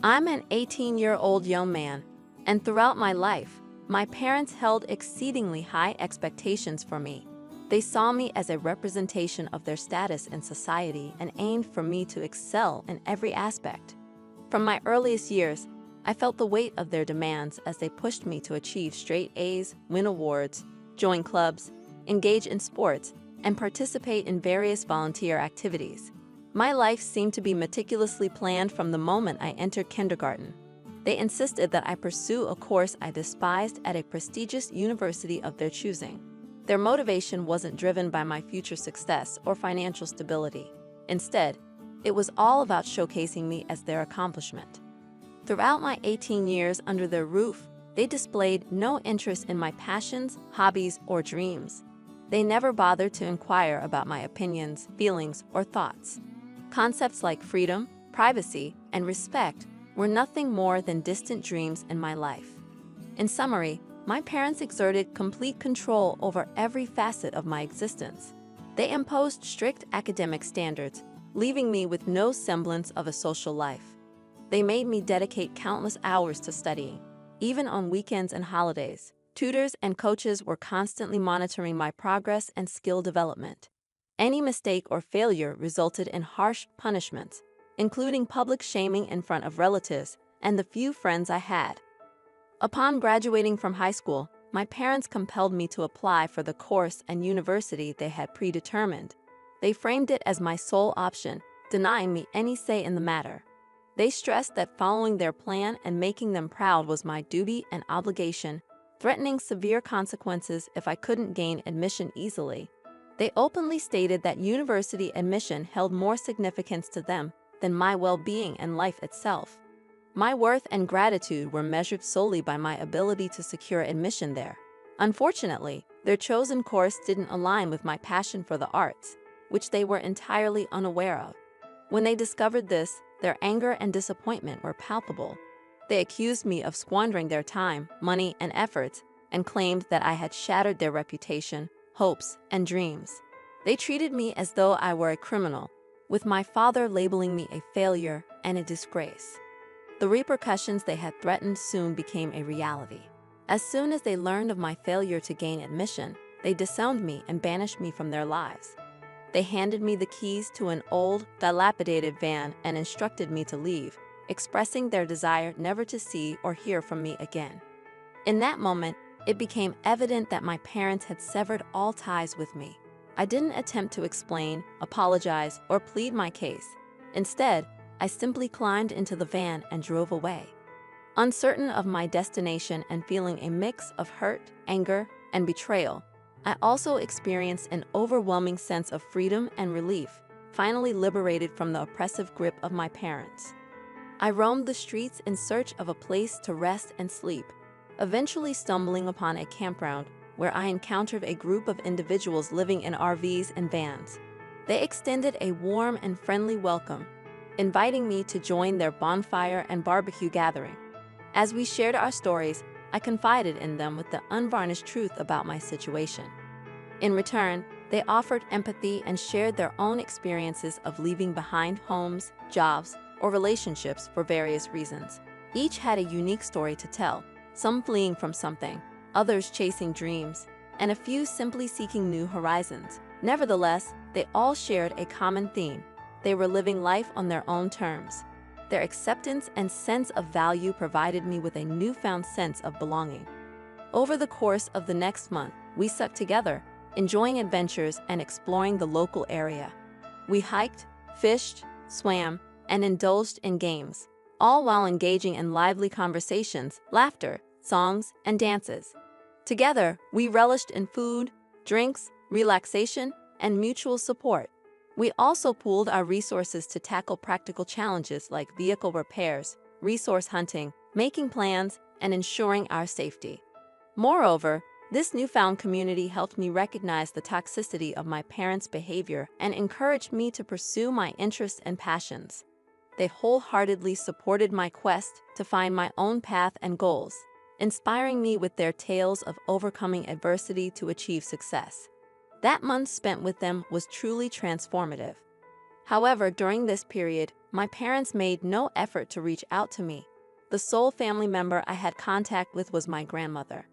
I'm an 18-year-old young man, and throughout my life, my parents held exceedingly high expectations for me. They saw me as a representation of their status in society and aimed for me to excel in every aspect. From my earliest years, I felt the weight of their demands as they pushed me to achieve straight A's, win awards, join clubs, engage in sports, and participate in various volunteer activities. My life seemed to be meticulously planned from the moment I entered kindergarten. They insisted that I pursue a course I despised at a prestigious university of their choosing. Their motivation wasn't driven by my future success or financial stability. Instead, it was all about showcasing me as their accomplishment. Throughout my 18 years under their roof, they displayed no interest in my passions, hobbies, or dreams. They never bothered to inquire about my opinions, feelings, or thoughts. Concepts like freedom, privacy, and respect were nothing more than distant dreams in my life. In summary, my parents exerted complete control over every facet of my existence. They imposed strict academic standards, leaving me with no semblance of a social life. They made me dedicate countless hours to studying, even on weekends and holidays. Tutors and coaches were constantly monitoring my progress and skill development. Any mistake or failure resulted in harsh punishments, including public shaming in front of relatives and the few friends I had. Upon graduating from high school, my parents compelled me to apply for the course and university they had predetermined. They framed it as my sole option, denying me any say in the matter. They stressed that following their plan and making them proud was my duty and obligation, threatening severe consequences if I couldn't gain admission easily. They openly stated that university admission held more significance to them than my well-being and life itself. My worth and gratitude were measured solely by my ability to secure admission there. Unfortunately, their chosen course didn't align with my passion for the arts, which they were entirely unaware of. When they discovered this, their anger and disappointment were palpable. They accused me of squandering their time, money, and efforts, and claimed that I had shattered their reputation, hopes, and dreams. They treated me as though I were a criminal, with my father labeling me a failure and a disgrace. The repercussions they had threatened soon became a reality. As soon as they learned of my failure to gain admission, they disowned me and banished me from their lives. They handed me the keys to an old, dilapidated van and instructed me to leave, expressing their desire never to see or hear from me again. In that moment, it became evident that my parents had severed all ties with me. I didn't attempt to explain, apologize, or plead my case. Instead, I simply climbed into the van and drove away. Uncertain of my destination and feeling a mix of hurt, anger, and betrayal, I also experienced an overwhelming sense of freedom and relief, finally liberated from the oppressive grip of my parents. I roamed the streets in search of a place to rest and sleep, eventually stumbling upon a campground where I encountered a group of individuals living in RVs and vans. They extended a warm and friendly welcome, inviting me to join their bonfire and barbecue gathering. As we shared our stories, I confided in them with the unvarnished truth about my situation. In return, they offered empathy and shared their own experiences of leaving behind homes, jobs, or relationships for various reasons. Each had a unique story to tell, some fleeing from something, others chasing dreams, and a few simply seeking new horizons. Nevertheless, they all shared a common theme. They were living life on their own terms. Their acceptance and sense of value provided me with a newfound sense of belonging. Over the course of the next month, we stuck together, enjoying adventures and exploring the local area. We hiked, fished, swam, and indulged in games, all while engaging in lively conversations, laughter, songs, and dances. Together, we relished in food, drinks, relaxation, and mutual support. We also pooled our resources to tackle practical challenges like vehicle repairs, resource hunting, making plans, and ensuring our safety. Moreover, this newfound community helped me recognize the toxicity of my parents' behavior and encouraged me to pursue my interests and passions. They wholeheartedly supported my quest to find my own path and goals, inspiring me with their tales of overcoming adversity to achieve success. That month spent with them was truly transformative. However, during this period, my parents made no effort to reach out to me. The sole family member I had contact with was my grandmother.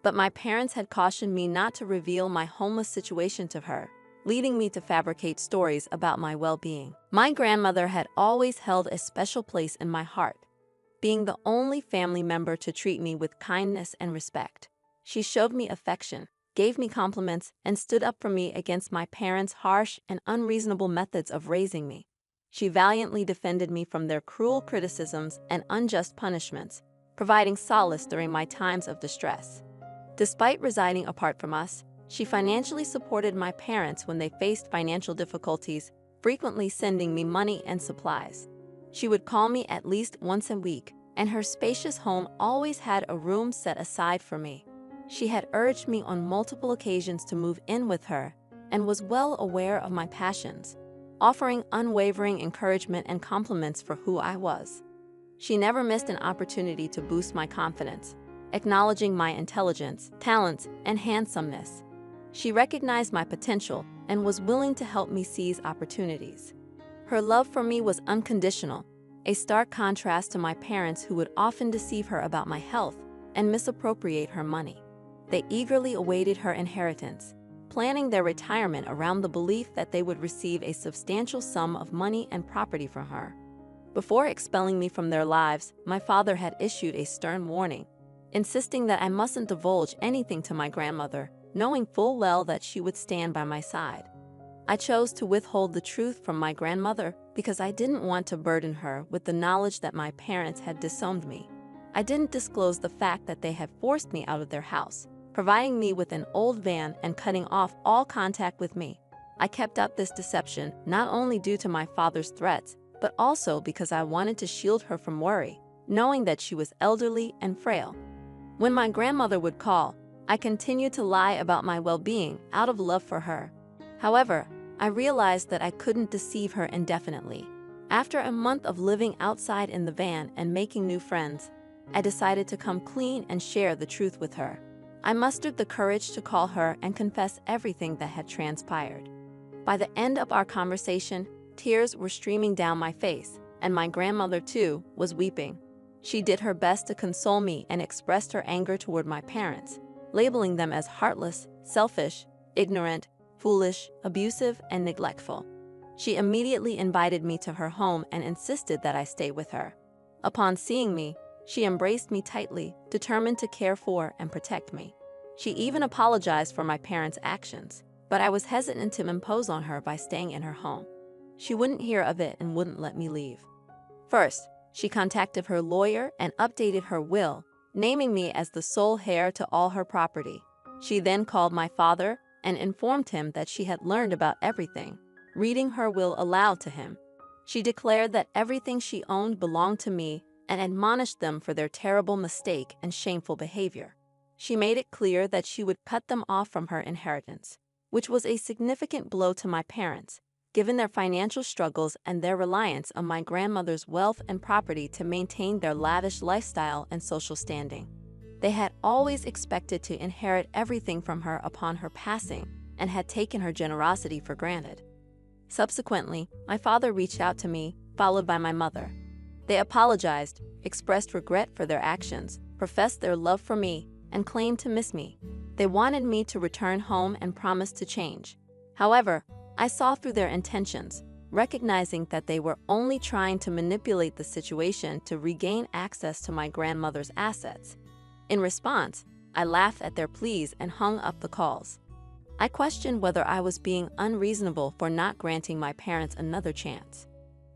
But my parents had cautioned me not to reveal my homeless situation to her, leading me to fabricate stories about my well-being. My grandmother had always held a special place in my heart, being the only family member to treat me with kindness and respect. She showed me affection, gave me compliments, and stood up for me against my parents' harsh and unreasonable methods of raising me. She valiantly defended me from their cruel criticisms and unjust punishments, providing solace during my times of distress. Despite residing apart from us, she financially supported my parents when they faced financial difficulties, frequently sending me money and supplies. She would call me at least once a week, and her spacious home always had a room set aside for me. She had urged me on multiple occasions to move in with her, and was well aware of my passions, offering unwavering encouragement and compliments for who I was. She never missed an opportunity to boost my confidence, acknowledging my intelligence, talents, and handsomeness. She recognized my potential and was willing to help me seize opportunities. Her love for me was unconditional, a stark contrast to my parents who would often deceive her about my health and misappropriate her money. They eagerly awaited her inheritance, planning their retirement around the belief that they would receive a substantial sum of money and property from her. Before expelling me from their lives, my father had issued a stern warning, insisting that I mustn't divulge anything to my grandmother, knowing full well that she would stand by my side. I chose to withhold the truth from my grandmother because I didn't want to burden her with the knowledge that my parents had disowned me. I didn't disclose the fact that they had forced me out of their house, providing me with an old van and cutting off all contact with me. I kept up this deception not only due to my father's threats, but also because I wanted to shield her from worry, knowing that she was elderly and frail. When my grandmother would call, I continued to lie about my well-being out of love for her. However, I realized that I couldn't deceive her indefinitely. After a month of living outside in the van and making new friends, I decided to come clean and share the truth with her. I mustered the courage to call her and confess everything that had transpired. By the end of our conversation, tears were streaming down my face, and my grandmother, too, was weeping. She did her best to console me and expressed her anger toward my parents, labeling them as heartless, selfish, ignorant, foolish, abusive, and neglectful. She immediately invited me to her home and insisted that I stay with her. Upon seeing me, she embraced me tightly, determined to care for and protect me. She even apologized for my parents' actions, but I was hesitant to impose on her by staying in her home. She wouldn't hear of it and wouldn't let me leave. First, she contacted her lawyer and updated her will, naming me as the sole heir to all her property. She then called my father and informed him that she had learned about everything, reading her will aloud to him. She declared that everything she owned belonged to me and admonished them for their terrible mistake and shameful behavior. She made it clear that she would cut them off from her inheritance, which was a significant blow to my parents, given their financial struggles and their reliance on my grandmother's wealth and property to maintain their lavish lifestyle and social standing. They had always expected to inherit everything from her upon her passing and had taken her generosity for granted. Subsequently, my father reached out to me, followed by my mother. They apologized, expressed regret for their actions, professed their love for me, and claimed to miss me. They wanted me to return home and promised to change. However, I saw through their intentions, recognizing that they were only trying to manipulate the situation to regain access to my grandmother's assets. In response, I laughed at their pleas and hung up the calls. I questioned whether I was being unreasonable for not granting my parents another chance.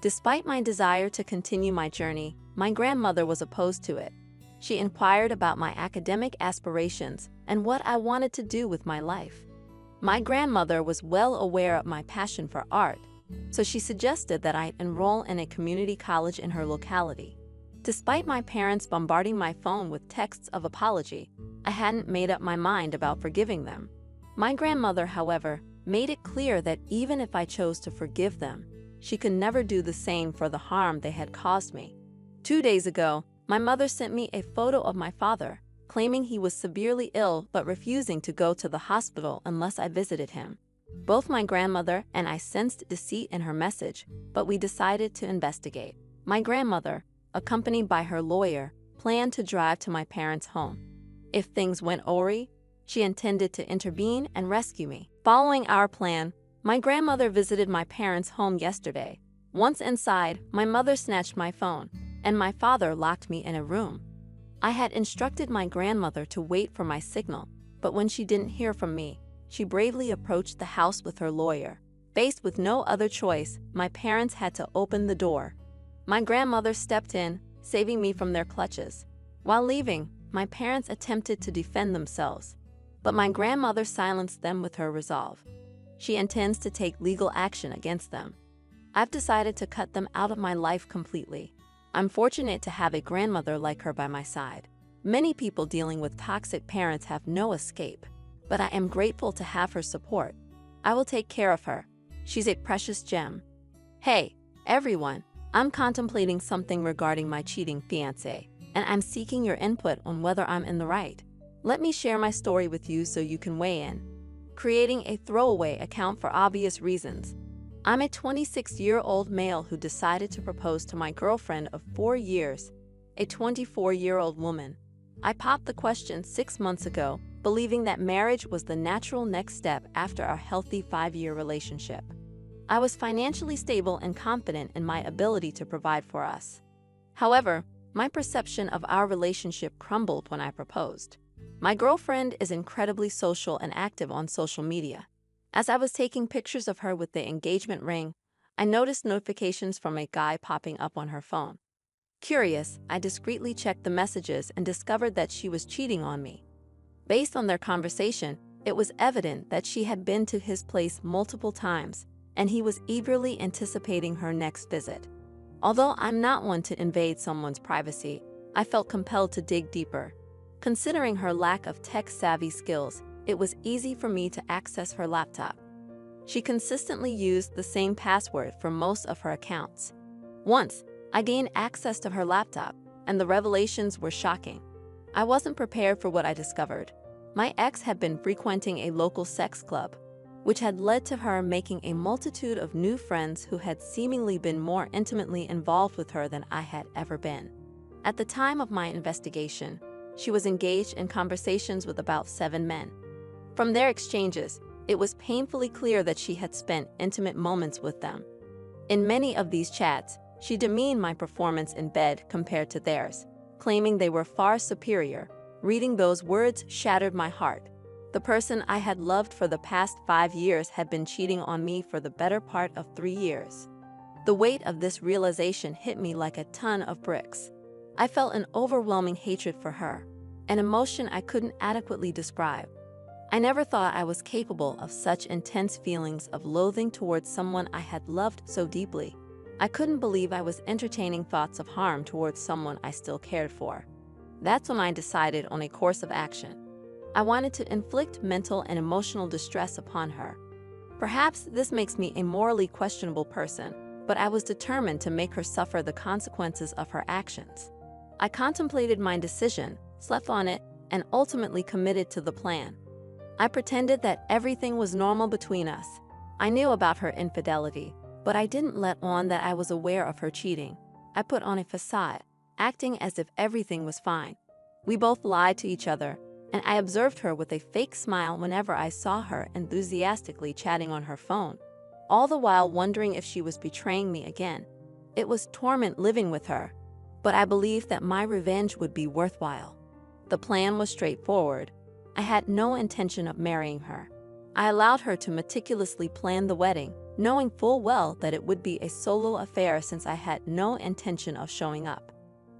Despite my desire to continue my journey, my grandmother was opposed to it. She inquired about my academic aspirations and what I wanted to do with my life. My grandmother was well aware of my passion for art, so she suggested that I enroll in a community college in her locality. Despite my parents bombarding my phone with texts of apology, I hadn't made up my mind about forgiving them. My grandmother, however, made it clear that even if I chose to forgive them, she could never do the same for the harm they had caused me. 2 days ago, my mother sent me a photo of my father, claiming he was severely ill but refusing to go to the hospital unless I visited him. Both my grandmother and I sensed deceit in her message, but we decided to investigate. My grandmother, accompanied by her lawyer, planned to drive to my parents' home. If things went awry, she intended to intervene and rescue me. Following our plan, my grandmother visited my parents' home yesterday. Once inside, my mother snatched my phone, and my father locked me in a room. I had instructed my grandmother to wait for my signal, but when she didn't hear from me, she bravely approached the house with her lawyer. Faced with no other choice, my parents had to open the door. My grandmother stepped in, saving me from their clutches. While leaving, my parents attempted to defend themselves, but my grandmother silenced them with her resolve. She intends to take legal action against them. I've decided to cut them out of my life completely. I'm fortunate to have a grandmother like her by my side. Many people dealing with toxic parents have no escape, but I am grateful to have her support. I will take care of her. She's a precious gem. Hey, everyone, I'm contemplating something regarding my cheating fiancé, and I'm seeking your input on whether I'm in the right. Let me share my story with you so you can weigh in. Creating a throwaway account for obvious reasons. I'm a 26-year-old male who decided to propose to my girlfriend of 4 years, a 24-year-old woman. I popped the question 6 months ago, believing that marriage was the natural next step after our healthy 5-year relationship. I was financially stable and confident in my ability to provide for us. However, my perception of our relationship crumbled when I proposed. My girlfriend is incredibly social and active on social media. As I was taking pictures of her with the engagement ring, I noticed notifications from a guy popping up on her phone. Curious, I discreetly checked the messages and discovered that she was cheating on me. Based on their conversation, it was evident that she had been to his place multiple times, and he was eagerly anticipating her next visit. Although I'm not one to invade someone's privacy, I felt compelled to dig deeper. Considering her lack of tech-savvy skills, it was easy for me to access her laptop. She consistently used the same password for most of her accounts. Once, I gained access to her laptop, and the revelations were shocking. I wasn't prepared for what I discovered. My ex had been frequenting a local sex club, which had led to her making a multitude of new friends who had seemingly been more intimately involved with her than I had ever been. At the time of my investigation, she was engaged in conversations with about 7 men. From their exchanges, it was painfully clear that she had spent intimate moments with them. In many of these chats, she demeaned my performance in bed compared to theirs, claiming they were far superior. Reading those words shattered my heart. The person I had loved for the past 5 years had been cheating on me for the better part of 3 years. The weight of this realization hit me like a ton of bricks. I felt an overwhelming hatred for her, an emotion I couldn't adequately describe. I never thought I was capable of such intense feelings of loathing towards someone I had loved so deeply. I couldn't believe I was entertaining thoughts of harm towards someone I still cared for. That's when I decided on a course of action. I wanted to inflict mental and emotional distress upon her. Perhaps this makes me a morally questionable person, but I was determined to make her suffer the consequences of her actions. I contemplated my decision, slept on it, and ultimately committed to the plan. I pretended that everything was normal between us. I knew about her infidelity, but I didn't let on that I was aware of her cheating. I put on a facade, acting as if everything was fine. We both lied to each other, and I observed her with a fake smile whenever I saw her enthusiastically chatting on her phone, all the while wondering if she was betraying me again. It was torment living with her, but I believed that my revenge would be worthwhile. The plan was straightforward. I had no intention of marrying her. I allowed her to meticulously plan the wedding, knowing full well that it would be a solo affair since I had no intention of showing up.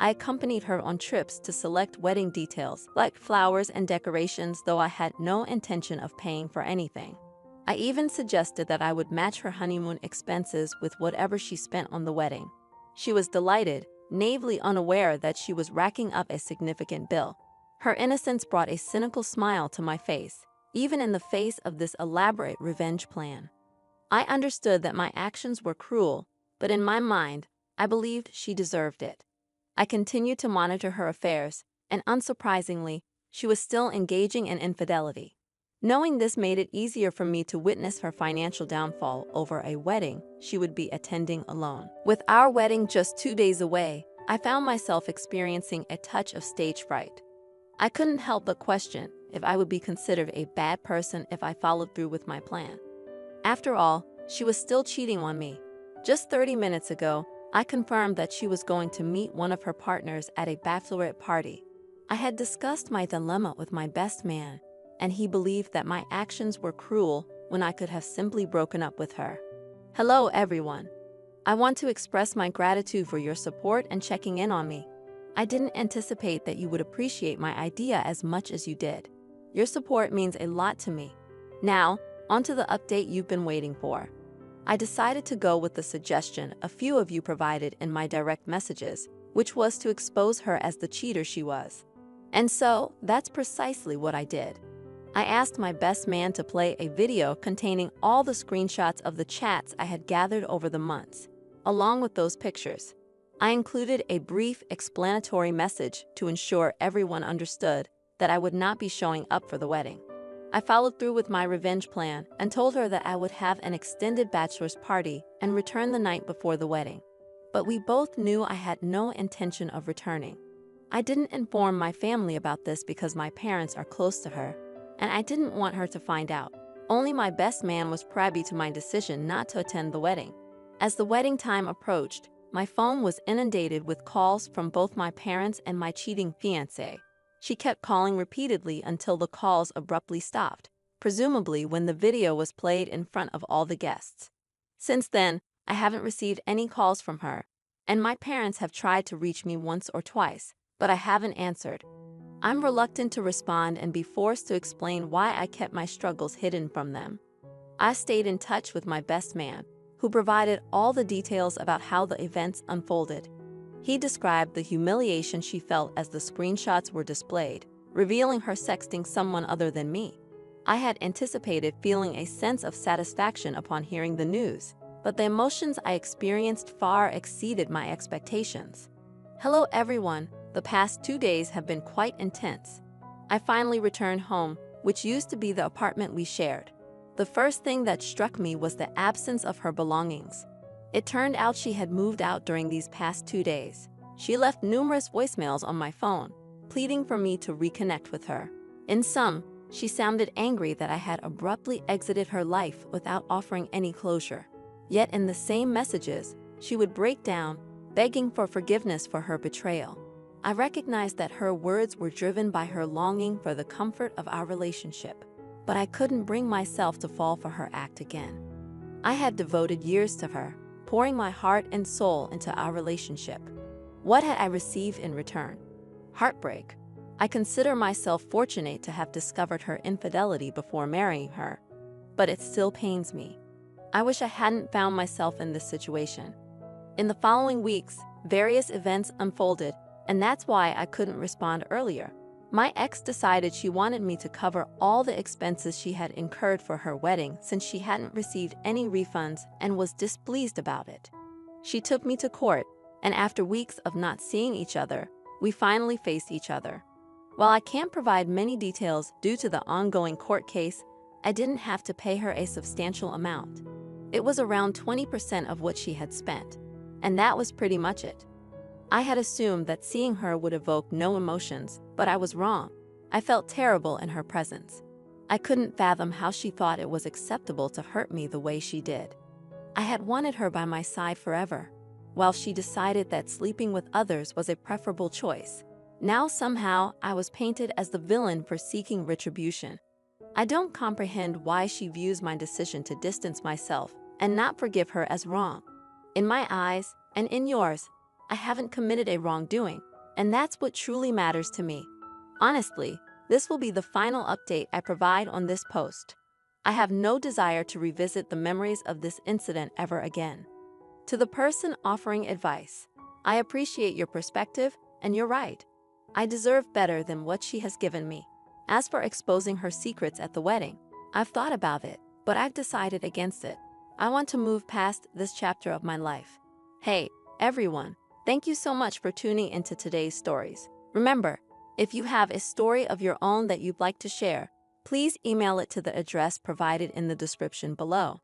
I accompanied her on trips to select wedding details, like flowers and decorations, though I had no intention of paying for anything. I even suggested that I would match her honeymoon expenses with whatever she spent on the wedding. She was delighted, naively unaware that she was racking up a significant bill. Her innocence brought a cynical smile to my face, even in the face of this elaborate revenge plan. I understood that my actions were cruel, but in my mind, I believed she deserved it. I continued to monitor her affairs, and unsurprisingly, she was still engaging in infidelity. Knowing this made it easier for me to witness her financial downfall over a wedding she would be attending alone. With our wedding just 2 days away, I found myself experiencing a touch of stage fright. I couldn't help but question if I would be considered a bad person if I followed through with my plan. After all, she was still cheating on me. Just 30 minutes ago, I confirmed that she was going to meet one of her partners at a bachelorette party. I had discussed my dilemma with my best man, and he believed that my actions were cruel when I could have simply broken up with her. Hello, everyone. I want to express my gratitude for your support and checking in on me. I didn't anticipate that you would appreciate my idea as much as you did. Your support means a lot to me. Now, onto the update you've been waiting for. I decided to go with the suggestion a few of you provided in my direct messages, which was to expose her as the cheater she was. And so, that's precisely what I did. I asked my best man to play a video containing all the screenshots of the chats I had gathered over the months, along with those pictures. I included a brief explanatory message to ensure everyone understood that I would not be showing up for the wedding. I followed through with my revenge plan and told her that I would have an extended bachelor's party and return the night before the wedding. But we both knew I had no intention of returning. I didn't inform my family about this because my parents are close to her, and I didn't want her to find out. Only my best man was privy to my decision not to attend the wedding. As the wedding time approached, my phone was inundated with calls from both my parents and my cheating fiancé. She kept calling repeatedly until the calls abruptly stopped, presumably when the video was played in front of all the guests. Since then, I haven't received any calls from her, and my parents have tried to reach me once or twice, but I haven't answered. I'm reluctant to respond and be forced to explain why I kept my struggles hidden from them. I stayed in touch with my best man, who provided all the details about how the events unfolded. He described the humiliation she felt as the screenshots were displayed, revealing her sexting someone other than me. I had anticipated feeling a sense of satisfaction upon hearing the news, but the emotions I experienced far exceeded my expectations. Hello everyone, the past 2 days have been quite intense. I finally returned home, which used to be the apartment we shared. The first thing that struck me was the absence of her belongings. It turned out she had moved out during these past 2 days. She left numerous voicemails on my phone, pleading for me to reconnect with her. In sum, she sounded angry that I had abruptly exited her life without offering any closure. Yet in the same messages, she would break down, begging for forgiveness for her betrayal. I recognized that her words were driven by her longing for the comfort of our relationship, but I couldn't bring myself to fall for her act again. I had devoted years to her, pouring my heart and soul into our relationship. What had I received in return? Heartbreak. I consider myself fortunate to have discovered her infidelity before marrying her, but it still pains me. I wish I hadn't found myself in this situation. In the following weeks, various events unfolded, and that's why I couldn't respond earlier. My ex decided she wanted me to cover all the expenses she had incurred for her wedding since she hadn't received any refunds and was displeased about it. She took me to court, and after weeks of not seeing each other, we finally faced each other. While I can't provide many details due to the ongoing court case, I didn't have to pay her a substantial amount. It was around 20% of what she had spent, and that was pretty much it. I had assumed that seeing her would evoke no emotions, but I was wrong. I felt terrible in her presence. I couldn't fathom how she thought it was acceptable to hurt me the way she did. I had wanted her by my side forever, while she decided that sleeping with others was a preferable choice. Now somehow I was painted as the villain for seeking retribution. I don't comprehend why she views my decision to distance myself and not forgive her as wrong. In my eyes, and in yours, I haven't committed a wrongdoing, and that's what truly matters to me. Honestly, this will be the final update I provide on this post. I have no desire to revisit the memories of this incident ever again. To the person offering advice, I appreciate your perspective, and you're right. I deserve better than what she has given me. As for exposing her secrets at the wedding, I've thought about it, but I've decided against it. I want to move past this chapter of my life. Hey, everyone. Thank you so much for tuning into today's stories. Remember, if you have a story of your own that you'd like to share, please email it to the address provided in the description below.